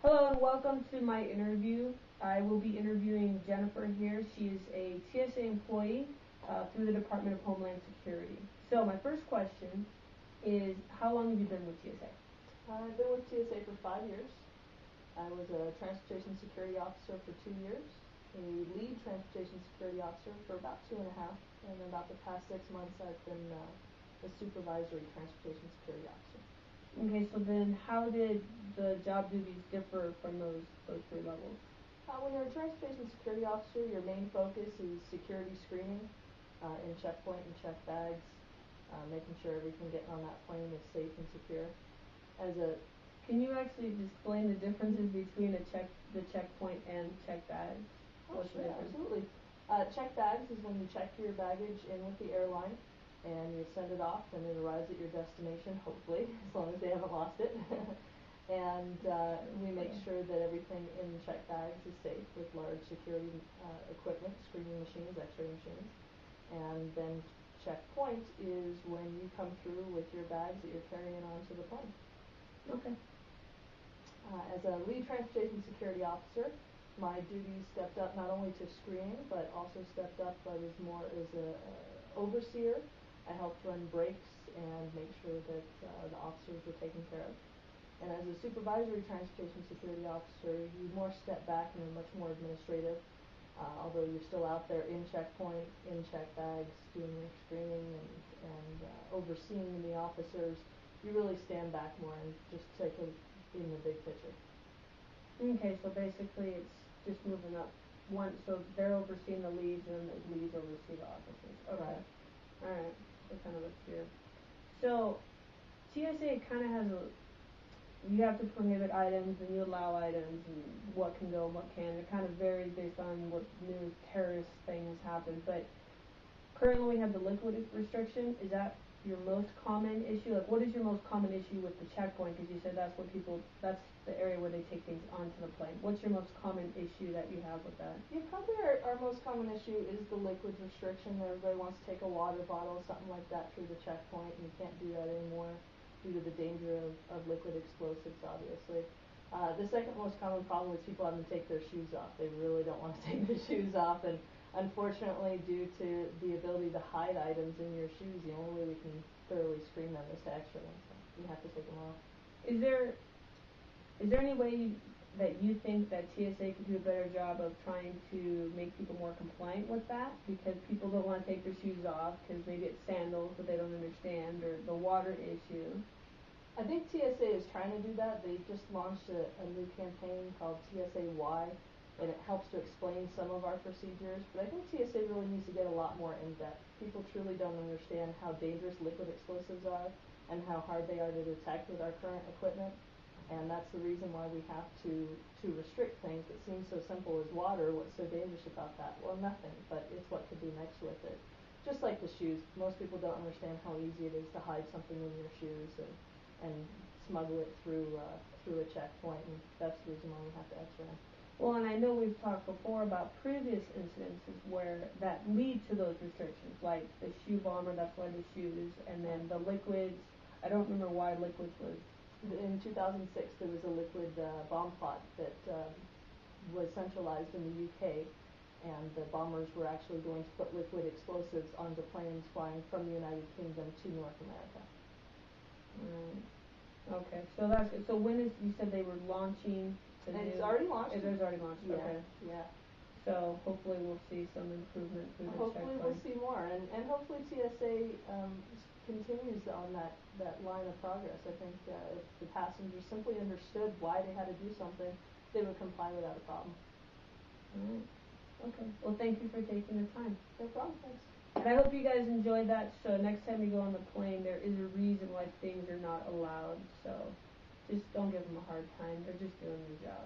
Hello and welcome to my interview. I will be interviewing Jennifer here. She is a TSA employee through the Department of Homeland Security. So my first question is, how long have you been with TSA? I've been with TSA for 5 years. I was a transportation security officer for 2 years, a lead transportation security officer for about 2.5, and in about the past 6 months I've been a supervisory transportation security officer. Okay, so then how did the job duties differ from those three levels? When you're a transportation security officer, your main focus is security screening in checkpoint and check bags, making sure everything getting on that plane is safe and secure. Can you actually explain the differences between the checkpoint and check bags? Oh, sure, absolutely. Check bags is when you check your baggage in with the airline, and you send it off, and it arrives at your destination, hopefully, as long as they haven't lost it. And we make sure that everything in the check bags is safe with large security equipment, screening machines, x-ray machines. And then checkpoint is when you come through with your bags that you're carrying onto the plane. Okay. As a lead transportation security officer, my duties stepped up not only to screening, but also stepped up, I was more as a overseer. I helped run breaks and make sure that the officers were taken care of. And as a supervisory transportation security officer, you more step back and are much more administrative. Although you're still out there in checkpoint, in check bags, doing your screening and overseeing the officers, you really stand back more and just take a in the big picture. Okay, so basically it's just moving up one, so they're overseeing the leads and the leads oversee the officers. Okay. Right. Alright, so kind of a fear. So TSA kind of has you have to prohibit items and you allow items and what can go and what can. It kind of varies based on what new terrorist thing has happened. But currently we have the liquid restriction. Is that your most common issue? Like, what is your most common issue with the checkpoint? Because you said that's the area where they take things onto the plane. What's your most common issue that you have with that? Yeah, probably our most common issue is the liquid restriction. Everybody wants to take a water bottle, something like that, through the checkpoint, and you can't do that anymore due to the danger of liquid explosives, obviously. The second most common problem is people having to take their shoes off. They really don't want to take their shoes off, and unfortunately, due to the ability to hide items in your shoes, the only way we can thoroughly screen them is to x-ray them, so you have to take them off. Is there any way that you think that TSA could do a better job of trying to make people more compliant with that? Because people don't want to take their shoes off because maybe it's sandals that they don't understand, or the water issue. I think TSA is trying to do that. They just launched a new campaign called TSA Why, and it helps to explain some of our procedures. But I think TSA really needs to get a lot more in depth. People truly don't understand how dangerous liquid explosives are and how hard they are to detect with our current equipment. And that's the reason why we have to restrict things that seem so simple as water. What's so dangerous about that? Well, nothing, but it's what could be mixed with it. Just like the shoes, most people don't understand how easy it is to hide something in your shoes and smuggle it through a checkpoint, and that's the reason why we have to x-ray. Well, and I know we've talked before about previous incidences where that lead to those restrictions, like the shoe bomber, that's why the shoes, and then the liquids. I don't remember why liquids was. In 2006, there was a liquid bomb plot that was centralized in the UK, and the bombers were actually going to put liquid explosives onto planes flying from the United Kingdom to North America. Okay, so that's good. So when you said they were launching the and new... It's already launched. It is already launched, yeah, okay. Yeah. So hopefully we'll see some improvement through the Hopefully checkpoint. we'll see more, and hopefully TSA continues on that line of progress. I think if the passengers simply understood why they had to do something, they would comply without a problem. All right. Okay. Well, thank you for taking the time. No problem. Thanks. And I hope you guys enjoyed that. So next time you go on the plane, there is a reason why things are not allowed. So just don't give them a hard time. They're just doing their job.